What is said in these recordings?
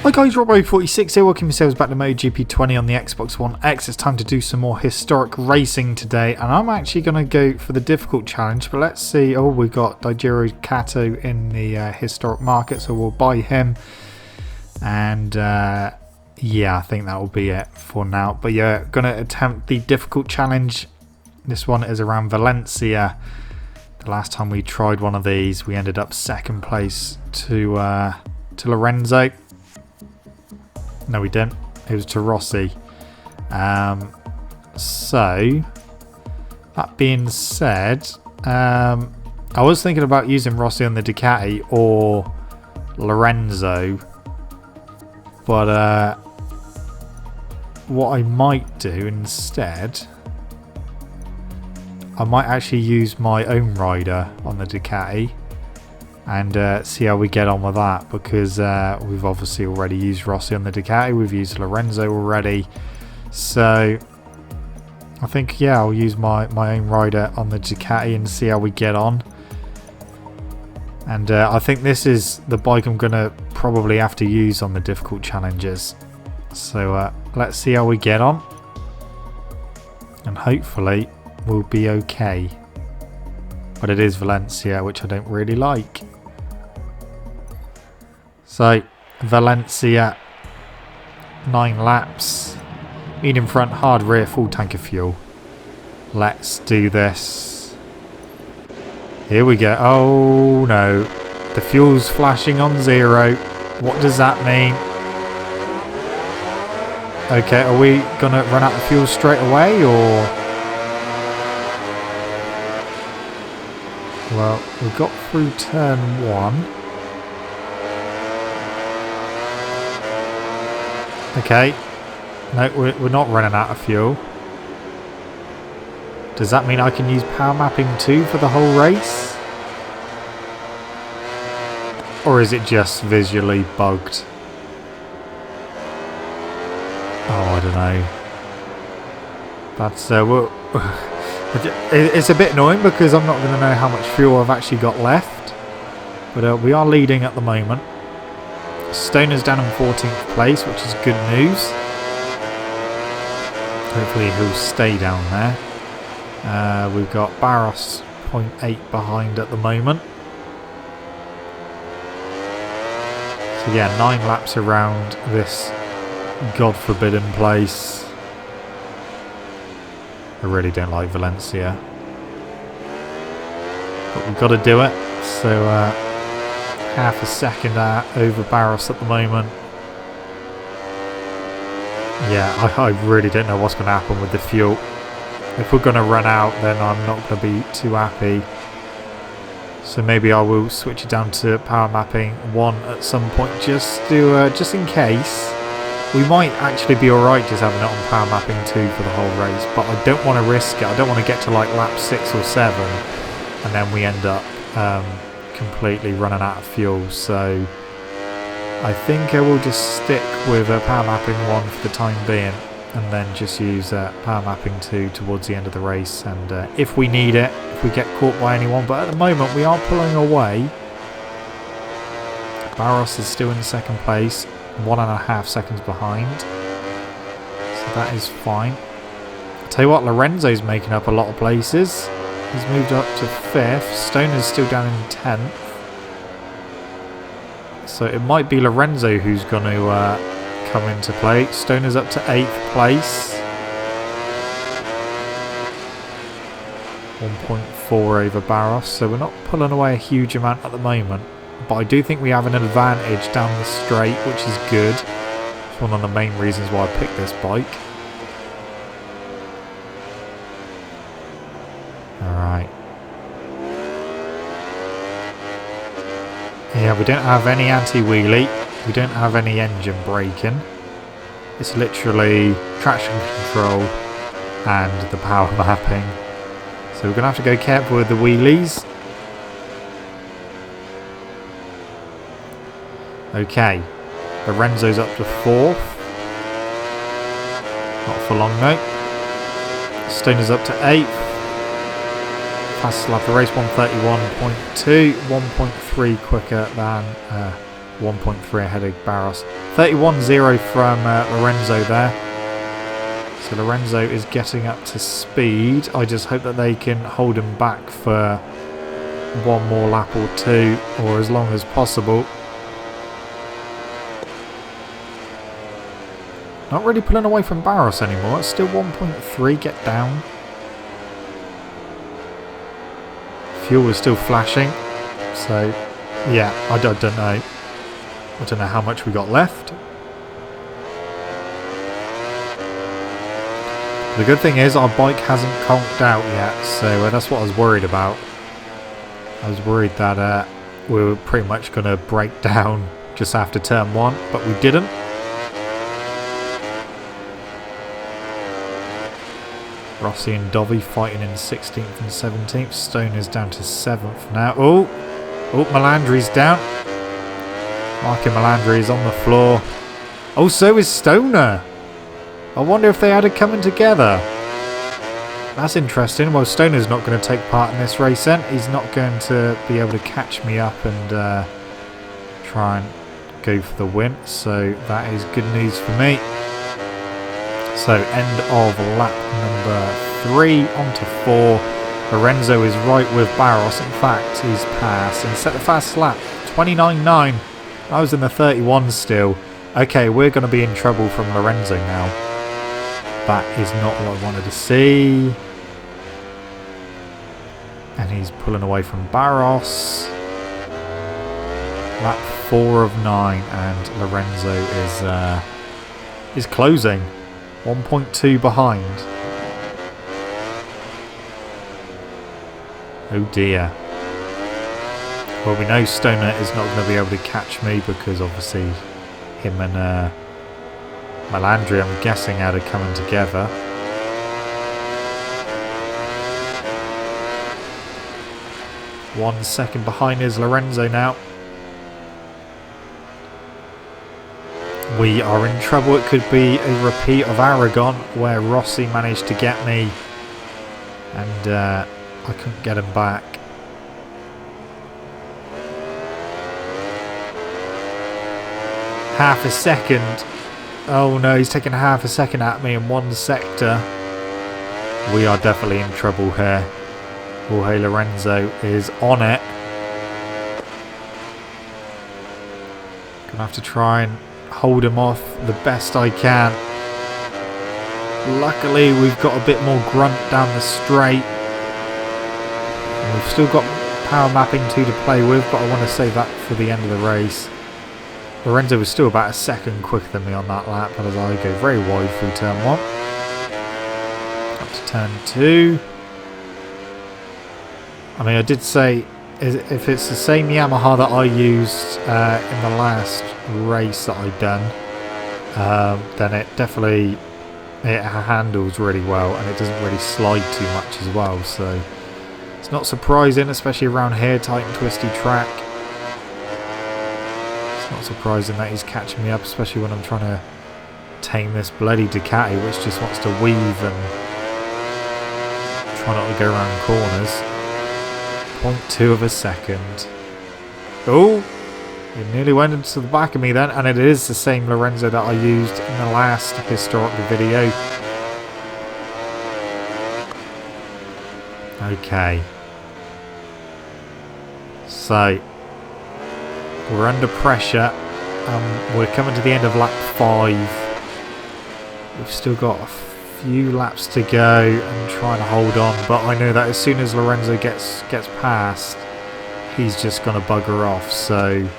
Hi guys, Robbo46 here, welcome yourselves back to MotoGP 20 on the Xbox One X. It's time to do some more historic racing today, and I'm actually going to go for the difficult challenge, but let's see. Oh, we've got Daijiro Kato in the historic market, so we'll buy him, and yeah, I think that will be it for now. But yeah, going to attempt the difficult challenge. This one is around Valencia. The last time we tried one of these, we ended up second place to Lorenzo. No, we didn't. It was to Rossi. So, that being said, I was thinking about using Rossi on the Ducati or Lorenzo. But what I might do instead, I might actually use my own rider on the Ducati and see how we get on with that, because we've obviously already used Rossi on the Ducati, we've used Lorenzo already, so I think, yeah, I'll use my own rider on the Ducati and see how we get on. And I think this is the bike I'm going to probably have to use on the difficult challenges, so let's see how we get on, and hopefully we'll be okay. But it is Valencia, which I don't really like. So, Valencia, 9 laps, medium front, hard rear, full tank of fuel. Let's do this. Here we go. Oh no, the fuel's flashing on 0. What does that mean? Okay, are we gonna run out of fuel straight away, or? Well, we got through turn 1. Okay, no, we're not running out of fuel. Does that mean I can use power mapping 2 for the whole race? Or is it just visually bugged? Oh, I don't know. That's it's a bit annoying because I'm not going to know how much fuel I've actually got left. But we are leading at the moment. Stoner's down in 14th place, which is good news. Hopefully he'll stay down there. We've got Barros 0.8 behind at the moment. So yeah, 9 laps around this God-forbidden place. I really don't like Valencia, but we've got to do it. So half a second over Barros at the moment. Yeah, I really don't know what's going to happen with the fuel. If we're going to run out, then I'm not going to be too happy. So maybe I will switch it down to power mapping 1 at some point, just in case. We might actually be alright just having it on power mapping 2 for the whole race, but I don't want to risk it. I don't want to get to like lap 6 or 7 and then we end up completely running out of fuel. So I think I will just stick with power mapping 1 for the time being, and then just use power mapping 2 towards the end of the race, and if we need it, if we get caught by anyone. But at the moment we are pulling away. Barros is still in 2nd place, 1.5 seconds behind, so that is fine. I'll tell you what, Lorenzo's making up a lot of places. He's moved up to 5th. Stoner's still down in 10th. So it might be Lorenzo who's going to come into play. Stoner's up to 8th place. 1.4 over Barros. So we're not pulling away a huge amount at the moment. But I do think we have an advantage down the straight, which is good. It's one of the main reasons why I picked this bike. Alright. Yeah, we don't have any anti-wheelie. We don't have any engine braking. It's literally traction control and the power mapping. So we're going to have to go careful with the wheelies. Okay. Lorenzo's up to 4th. Not for long though. Stoner's up to 8th. Fastest lap of the race, 1:31.2, 1.3 quicker than 1.3 ahead of Barros. 31-0 from Lorenzo there. So Lorenzo is getting up to speed. I just hope that they can hold him back for one more lap or two, or as long as possible. Not really pulling away from Barros anymore. It's still 1.3. Get down. Fuel is still flashing. So, yeah, I don't know. I don't know how much we got left. The good thing is our bike hasn't conked out yet, so that's what I was worried about. I was worried that we were pretty much going to break down just after turn 1, but we didn't. Rossi and Dovi fighting in 16th and 17th. Stone is down to 7th now. Oh, Melandri's down. Marco Melandri is on the floor. Oh, so is Stoner. I wonder if they had it coming together. That's interesting. Well, Stoner's not going to take part in this race then. He's not going to be able to catch me up and try and go for the win. So that is good news for me. So end of lap number 3 onto 4. Lorenzo is right with Barros. In fact, he's passed and set the fast lap. 29.9. I was in the 31 still. Okay, we're going to be in trouble from Lorenzo now. That is not what I wanted to see. And he's pulling away from Barros. Lap 4 of 9, and Lorenzo is closing. 1.2 behind. Oh dear. Well, we know Stoner is not going to be able to catch me because obviously him and Melandri, I'm guessing, had it coming together. One second behind is Lorenzo now. We are in trouble. It could be a repeat of Aragon where Rossi managed to get me and I couldn't get him back. Half a second. Oh no, he's taking half a second at me in one sector. We are definitely in trouble here. Jorge Lorenzo is on it. Gonna have to try and hold him off the best I can. Luckily we've got a bit more grunt down the straight. And we've still got power mapping 2 to play with, but I want to save that for the end of the race. Lorenzo was still about a second quicker than me on that lap, but as I go very wide through turn 1. Up to turn 2. I mean, I did say, if it's the same Yamaha that I used in the last race that I'd done, then it definitely handles really well, and it doesn't really slide too much as well, so it's not surprising, especially around here, tight and twisty track. It's not surprising that he's catching me up, especially when I'm trying to tame this bloody Ducati, which just wants to weave and try not to go around corners. 0.2 of a second. Oh, it nearly went into the back of me then, and it is the same Lorenzo that I used in the last historic video. Okay. So, we're under pressure. We're coming to the end of lap 5. We've still got a few laps to go and trying to hold on, but I know that as soon as Lorenzo gets past, he's just going to bugger off. So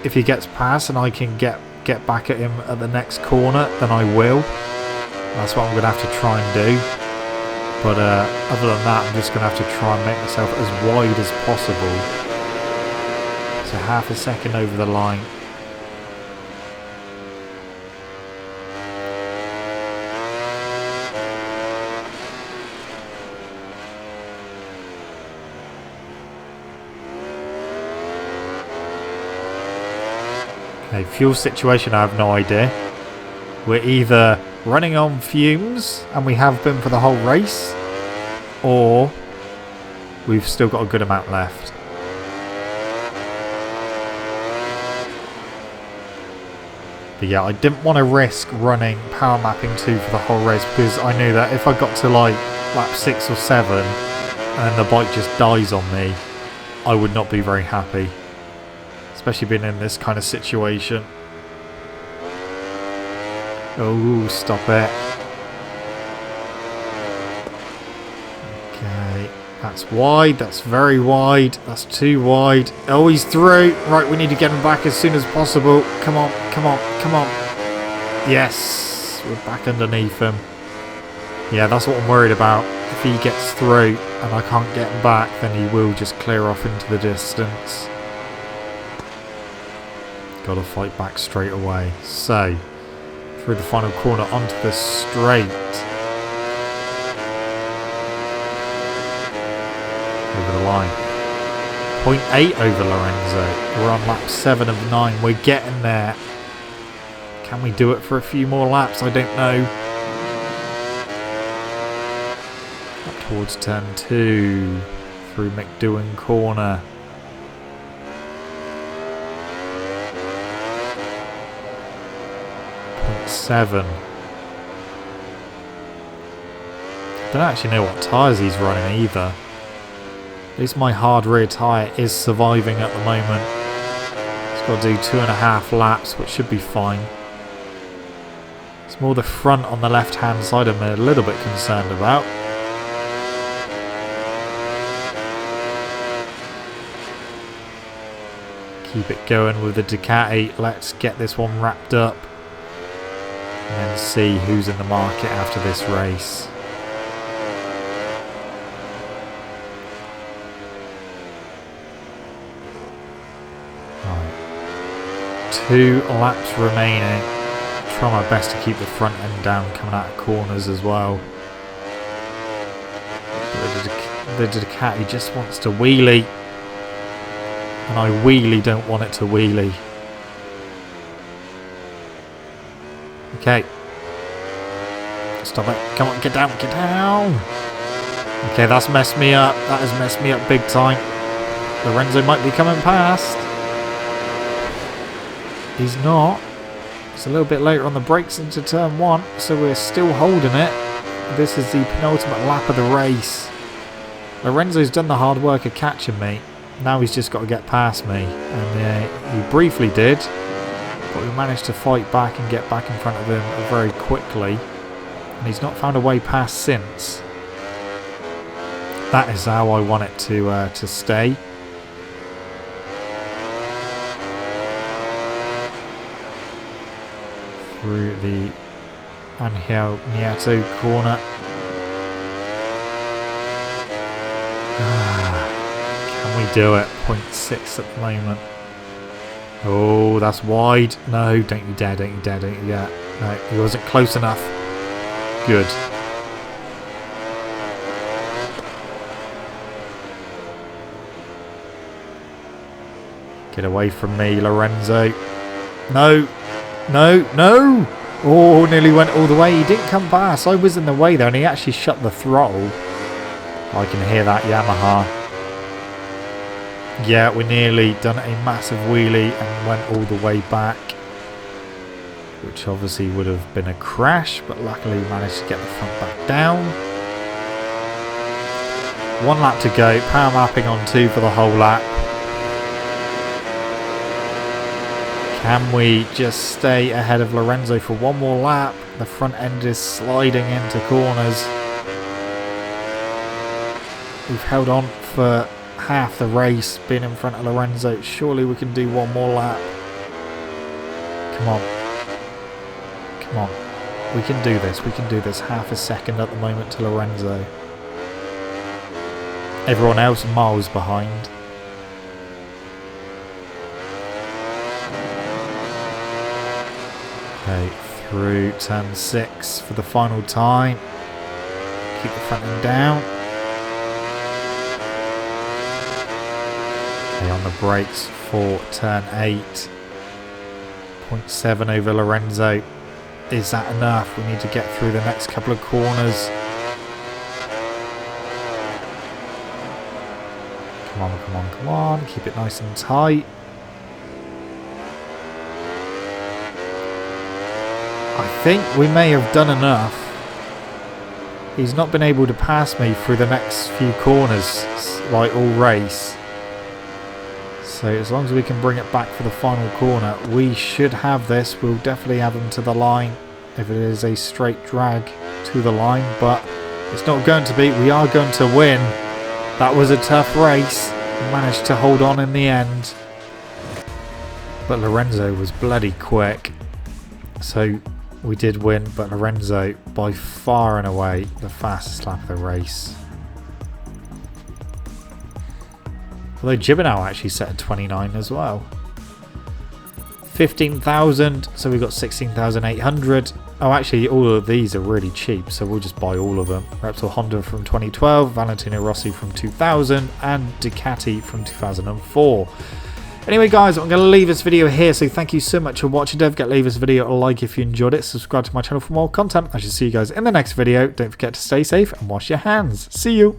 if he gets past and I can get back at him at the next corner, then I will. That's what I'm going to have to try and do. But other than that, I'm just going to have to try and make myself as wide as possible. So half a second over the line. Okay, fuel situation, I have no idea. We're either running on fumes, and we have been for the whole race, or we've still got a good amount left. But yeah, I didn't want to risk running power mapping 2 for the whole race because I knew that if I got to like lap 6 or 7 and the bike just dies on me, I would not be very happy. Especially being in this kind of situation. Oh, stop it. Okay, that's wide, that's very wide, that's too wide. Oh, he's through. Right, we need to get him back as soon as possible. Come on, come on, come on. Yes, we're back underneath him. Yeah, that's what I'm worried about. If he gets through and I can't get him back, then he will just clear off into the distance. Got to fight back straight away. So, through the final corner onto the straight. Over the line. 0.8 over Lorenzo. We're on lap 7 of 9. We're getting there. Can we do it for a few more laps? I don't know. Up towards turn 2. Through McDowan corner. 0.7. Don't actually know what tyres he's running either. At least my hard rear tyre is surviving at the moment. It's got to do 2.5 laps, which should be fine. It's more the front on the left hand side I'm a little bit concerned about. Keep it going with the Ducati. Let's get this one wrapped up. And then see who's in the market after this race. Right. 2 laps remaining. Try my best to keep the front end down coming out of corners as well. But the Ducati just wants to wheelie. And I really don't want it to wheelie. Okay. Stop it. Come on, get down, get down. Okay, that's messed me up. That has messed me up big time. Lorenzo might be coming past. He's not. It's a little bit later on the brakes into turn 1, so we're still holding it. This is the penultimate lap of the race. Lorenzo's done the hard work of catching me. Now he's just got to get past me. And he briefly did. But we managed to fight back and get back in front of him very quickly. And he's not found a way past since. That is how I want it to stay. Through the Angel Nieto corner. Can we do it? 0.6 at the moment. Oh, that's wide. No, don't you dare, don't you dare, don't you dare. No, he wasn't close enough. Good. Get away from me, Lorenzo. No. No, no. Oh, nearly went all the way. He didn't come past. I was in the way there and he actually shut the throttle. I can hear that Yamaha. Yeah, we nearly done a massive wheelie and went all the way back. Which obviously would have been a crash, but luckily we managed to get the front back down. 1 lap to go. Power mapping on 2 for the whole lap. Can we just stay ahead of Lorenzo for 1 more lap? The front end is sliding into corners. We've held on for half the race, being in front of Lorenzo. Surely we can do 1 more lap. Come on. Come on. We can do this. We can do this. Half a second at the moment to Lorenzo. Everyone else miles behind. Okay, through turn 6 for the final time. Keep the front end down. Okay, on the brakes for turn 8. 0.7 over Lorenzo. Is that enough? We need to get through the next couple of corners. Come on, come on, come on. Keep it nice and tight. think we may have done enough. He's not been able to pass me through the next few corners, like all race. So as long as we can bring it back for the final corner, we should have this. We'll definitely have him to the line if it is a straight drag to the line, but it's not going to be. We are going to win. That was a tough race. We managed to hold on in the end. But Lorenzo was bloody quick. So we did win, but Lorenzo by far and away the fastest lap of the race. Although Gibernau actually set at 29 as well. 15,000, so we've got 16,800. Oh, actually, all of these are really cheap, so we'll just buy all of them. Repsol Honda from 2012, Valentino Rossi from 2000, and Ducati from 2004. Anyway, guys, I'm going to leave this video here, so thank you so much for watching. Don't forget to leave this video a like if you enjoyed it. Subscribe to my channel for more content. I shall see you guys in the next video. Don't forget to stay safe and wash your hands. See you.